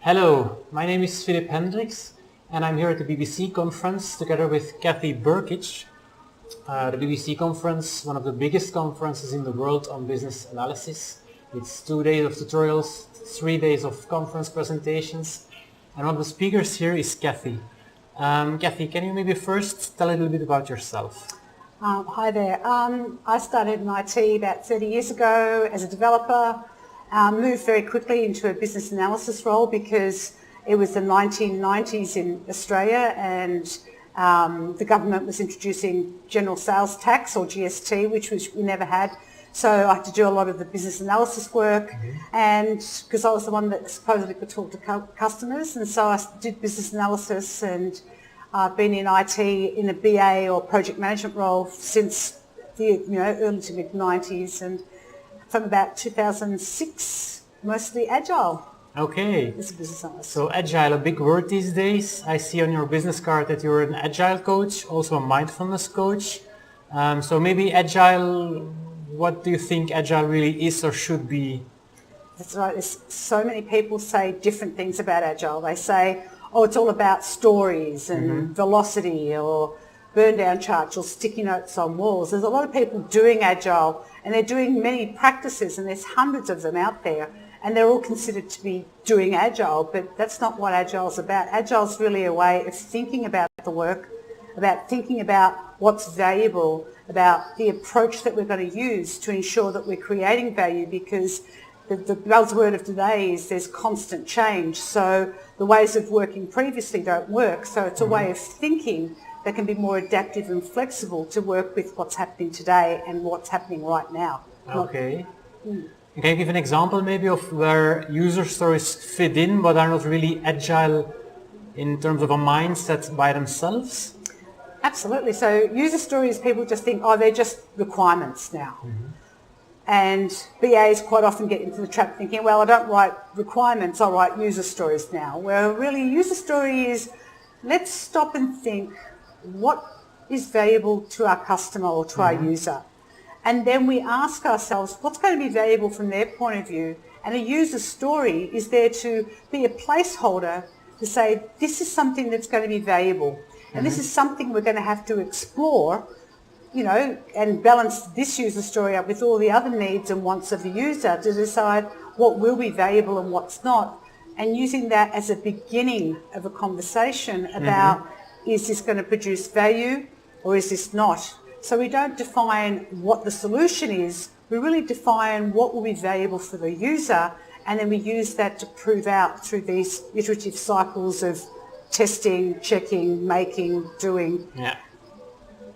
Hello, my name is Philip Hendricks and I'm here at the BBC conference together with Kathy Berkidge. The BBC conference, one of the biggest conferences in the world on business analysis. It's 2 days of tutorials, 3 days of conference presentations, and one of the speakers here is Kathy. Kathy, can you maybe first tell a little bit about yourself? Hi there. I started in IT about 30 years ago as a developer. Moved very quickly into a business analysis role because it was the 1990s in Australia and the government was introducing general sales tax or GST, which we never had. So I had to do a lot of the business analysis work, and because I was the one that supposedly could talk to customers, and so I did business analysis, and I've been in IT in a BA or project management role since the early to mid 90s, and from about 2006, mostly Agile. Okay. As a business analyst. So Agile, a big word these days. I see on your business card that you're an Agile coach, also a Mindfulness coach. So maybe Agile, what do you think Agile really is or should be? That's right. There's so many people say different things about Agile. They say, oh, it's all about stories and velocity or burn down charts or sticky notes on walls. There's a lot of people doing Agile and they're doing many practices, and there's hundreds of them out there, and they're all considered to be doing Agile, but that's not what Agile's about. Agile's really a way of thinking about the work, about thinking about what's valuable, about the approach that we're going to use to ensure that we're creating value, because the buzzword of today is there's constant change. So the ways of working previously don't work. So it's a way of thinking that can be more adaptive and flexible to work with what's happening today and what's happening right now. Okay. Can you give an example maybe of where user stories fit in but are not really agile in terms of a mindset by themselves? Absolutely. So user stories, people just think, oh, they're just requirements now. And BAs quite often get into the trap thinking, well, I don't write requirements, I write user stories now. Well, really, user story is, let's stop and think, what is valuable to our customer or to our user? And then we ask ourselves, what's going to be valuable from their point of view? And a user story is there to be a placeholder to say, this is something that's going to be valuable. And this is something we're going to have to explore, and balance this user story up with all the other needs and wants of the user to decide what will be valuable and what's not. And using that as a beginning of a conversation about, is this going to produce value or is this not? So we don't define what the solution is, we really define what will be valuable for the user, and then we use that to prove out through these iterative cycles of testing, checking, making, doing. Yeah.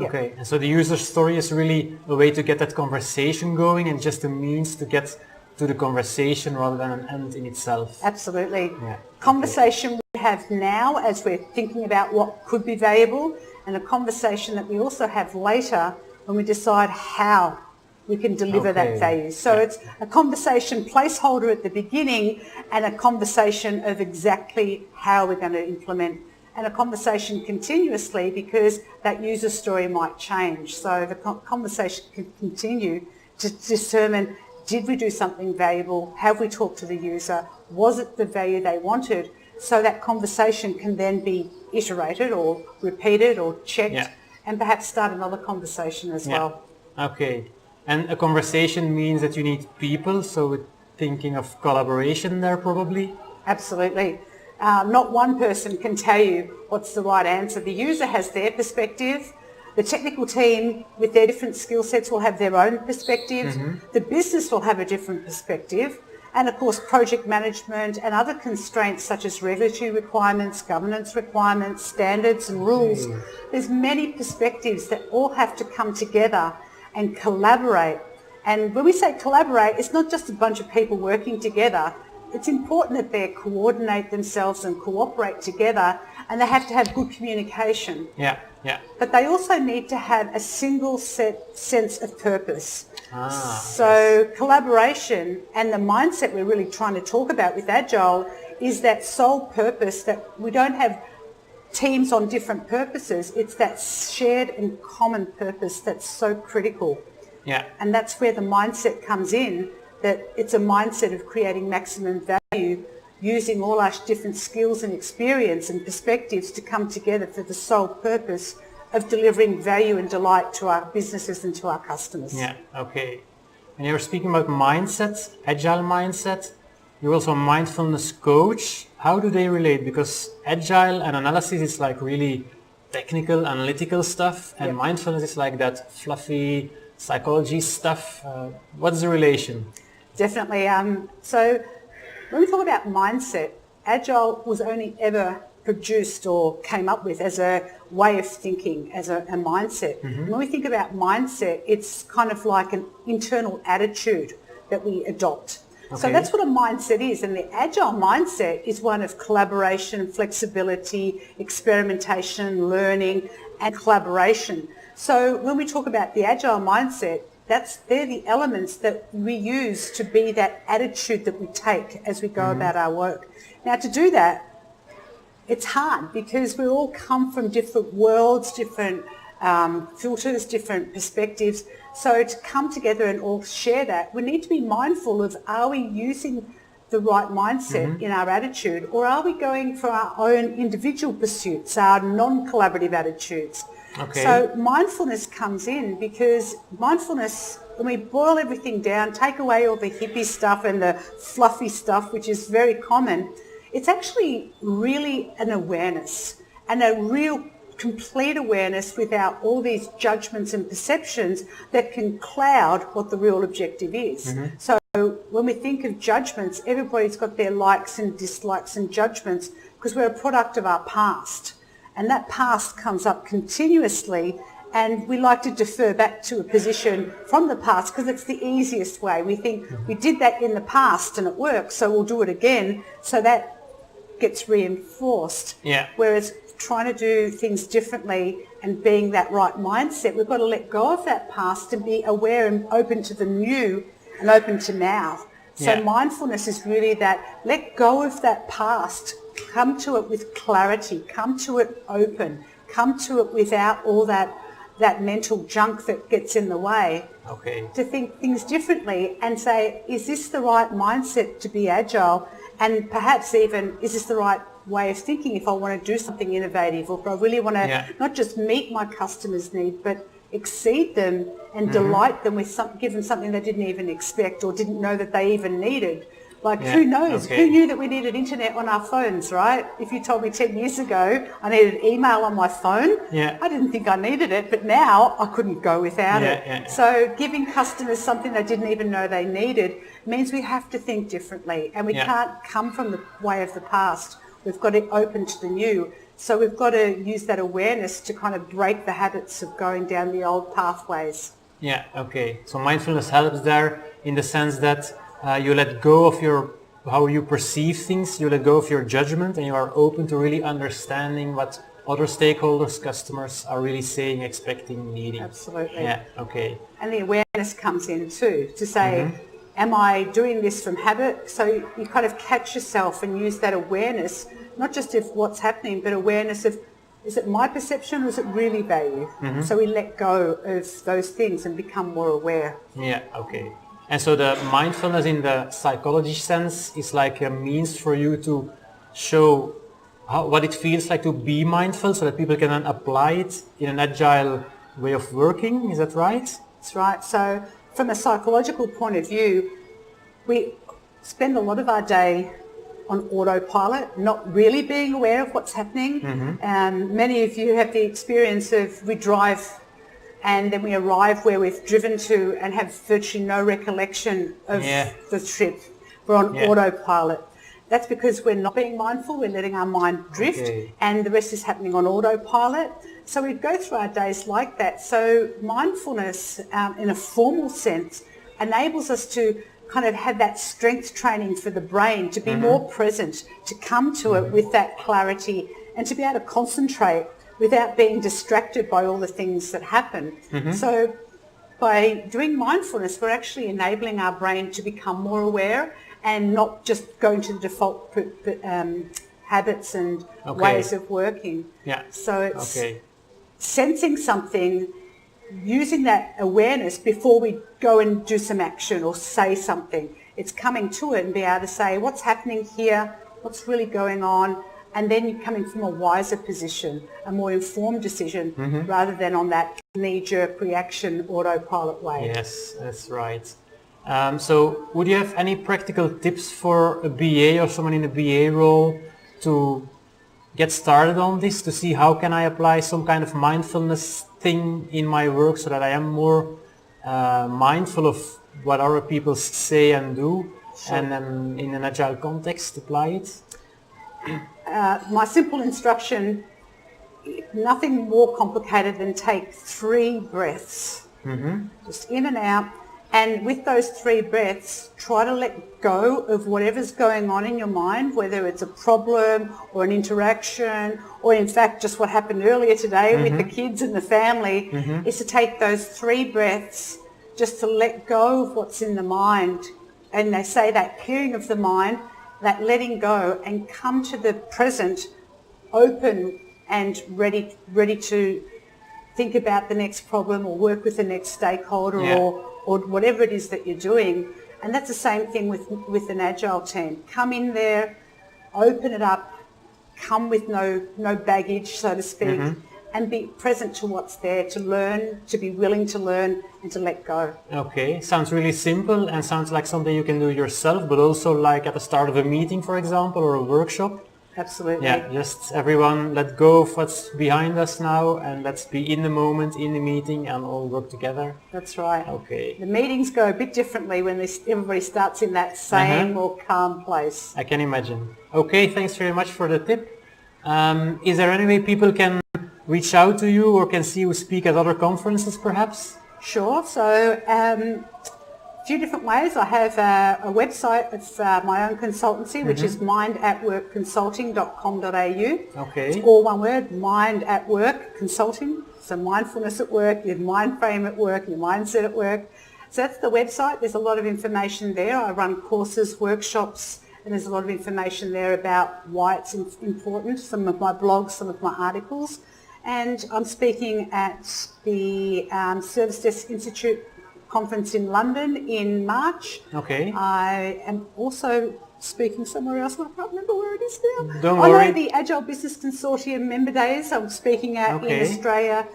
Okay, and so the user story is really a way to get that conversation going and just a means to get to the conversation rather than an end in itself. Absolutely. Yeah. Conversation we have now as we're thinking about what could be valuable, and a conversation that we also have later when we decide how we can deliver that value. So it's a conversation placeholder at the beginning and a conversation of exactly how we're going to implement, and a conversation continuously because that user story might change. So the conversation can continue to determine, did we do something valuable? Have we talked to the user? Was it the value they wanted? So that conversation can then be iterated or repeated or checked and perhaps start another conversation as well. Okay. And a conversation means that you need people, so we're thinking of collaboration there probably? Absolutely. Not one person can tell you what's the right answer. The user has their perspective. The technical team with their different skill sets will have their own perspective. The business will have a different perspective. And of course, project management and other constraints such as regulatory requirements, governance requirements, standards and rules. There's many perspectives that all have to come together and collaborate. And when we say collaborate, it's not just a bunch of people working together. It's important that they coordinate themselves and cooperate together, and they have to have good communication. But they also need to have a single sense of purpose. So collaboration and the mindset we're really trying to talk about with Agile is that sole purpose, that we don't have teams on different purposes. It's that shared and common purpose that's so critical. And that's where the mindset comes in, that it's a mindset of creating maximum value using all our different skills and experience and perspectives to come together for the sole purpose of delivering value and delight to our businesses and to our customers. Yeah, okay. And you're speaking about mindset, agile mindset. You're also a mindfulness coach. How do they relate? Because agile and analysis is like really technical, analytical stuff, and mindfulness is like that fluffy psychology stuff. What's the relation? Definitely. So when we talk about mindset, Agile was only ever produced or came up with as a way of thinking, as a mindset. Mm-hmm. When we think about mindset, it's kind of like an internal attitude that we adopt. Okay. So that's what a mindset is, and the Agile mindset is one of collaboration, flexibility, experimentation, learning, and collaboration. So when we talk about the Agile mindset, they're the elements that we use to be that attitude that we take as we go about our work. Now, to do that, it's hard because we all come from different worlds, different filters, different perspectives. So to come together and all share that, we need to be mindful of, are we using the right mindset in our attitude, or are we going for our own individual pursuits, our non-collaborative attitudes? Okay. So mindfulness comes in because mindfulness, when we boil everything down, take away all the hippie stuff and the fluffy stuff, which is very common, it's actually really an awareness, and a real complete awareness without all these judgments and perceptions that can cloud what the real objective is. So when we think of judgments, everybody's got their likes and dislikes and judgments because we're a product of our past. And that past comes up continuously, and we like to defer back to a position from the past because it's the easiest way. We think we did that in the past and it works, so we'll do it again. So that gets reinforced. Yeah. Whereas trying to do things differently and being that right mindset, we've got to let go of that past and be aware and open to the new and open to now. So mindfulness is really that, let go of that past, come to it with clarity, come to it open, come to it without all that mental junk that gets in the way. Okay. To think things differently and say, is this the right mindset to be agile? And perhaps even, is this the right way of thinking if I want to do something innovative, or if I really want to not just meet my customers' needs, but exceed them and delight them with give them something they didn't even expect or didn't know that they even needed. Like, who knows? Okay. Who knew that we needed internet on our phones, right? If you told me 10 years ago I needed email on my phone, I didn't think I needed it, but now I couldn't go without it. Yeah. So giving customers something they didn't even know they needed means we have to think differently, and we can't come from the way of the past. We've got to open to the new. So we've got to use that awareness to kind of break the habits of going down the old pathways. Yeah, okay. So mindfulness helps there in the sense that you let go of how you perceive things, you let go of your judgment, and you are open to really understanding what other stakeholders, customers are really saying, expecting, needing. Absolutely. Yeah, okay. And the awareness comes in too, to say, am I doing this from habit? So you kind of catch yourself and use that awareness, not just of what's happening, but awareness of, is it my perception or is it really value? So we let go of those things and become more aware. Yeah, okay. And so the mindfulness in the psychology sense is like a means for you to show what it feels like to be mindful, so that people can then apply it in an agile way of working. Is that right? That's right. So from a psychological point of view, we spend a lot of our day on autopilot, not really being aware of what's happening. Many of you have the experience of, we drive and then we arrive where we've driven to and have virtually no recollection of the trip. We're on autopilot. That's because we're not being mindful, we're letting our mind drift, and the rest is happening on autopilot. So we go through our days like that. So mindfulness, in a formal sense, enables us to kind of have that strength training for the brain, to be more present, to come to it with that clarity, and to be able to concentrate without being distracted by all the things that happen. So by doing mindfulness, we're actually enabling our brain to become more aware and not just going to the default habits and ways of working. So it's sensing something, using that awareness before we go and do some action or say something. It's coming to it and be able to say, what's happening here? what's really going on, and then you come in from a wiser position, a more informed decision, rather than on that knee-jerk reaction autopilot way. Yes, that's right. So would you have any practical tips for a BA or someone in a BA role to get started on this, to see how can I apply some kind of mindfulness thing in my work so that I am more mindful of what other people say and do, and then in an agile context apply it? My simple instruction, nothing more complicated than take 3 breaths, just in and out, and with those 3 breaths, try to let go of whatever's going on in your mind, whether it's a problem or an interaction, or in fact just what happened earlier today with the kids and the family, is to take those 3 breaths just to let go of what's in the mind. And they say that clearing of the mind, that letting go, and come to the present open and ready to think about the next problem or work with the next stakeholder or whatever it is that you're doing. And that's the same thing with an Agile team. Come in there, open it up, come with no baggage, so to speak, and be present to what's there, to learn, to be willing to learn, and to let go. Okay, sounds really simple and sounds like something you can do yourself, but also like at the start of a meeting, for example, or a workshop. Absolutely. Yeah, just everyone let go of what's behind us now and let's be in the moment, in the meeting, and all work together. That's right. Okay. The meetings go a bit differently when everybody starts in that same or calm place. I can imagine. Okay, thanks very much for the tip. Is there any way people can reach out to you or can see you speak at other conferences perhaps? Sure. So a few different ways. I have a website of my own consultancy, which is mindatworkconsulting.com.au. Okay. It's all one word, Mind at Work Consulting. So mindfulness at work, your mind frame at work, your mindset at work. So that's the website. There's a lot of information there. I run courses, workshops, and there's a lot of information there about why it's important, some of my blogs, some of my articles. And I'm speaking at the Service Desk Institute conference in London in March. Okay. I am also speaking somewhere else, and I can't remember where it is now. Don't worry. I know the Agile Business Consortium member days I'm speaking at in Australia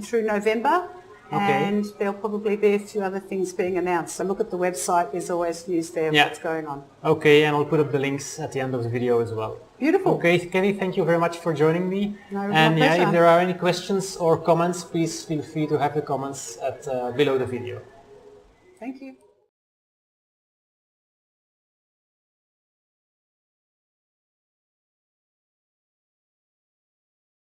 through November. And there'll probably be a few other things being announced. So look at the website, there's always news there of what's going on. Okay, and I'll put up the links at the end of the video as well. Beautiful. Okay, Kelly, thank you very much for joining me. No, and my pleasure. if there are any questions or comments, please feel free to have the comments at below the video. Thank you.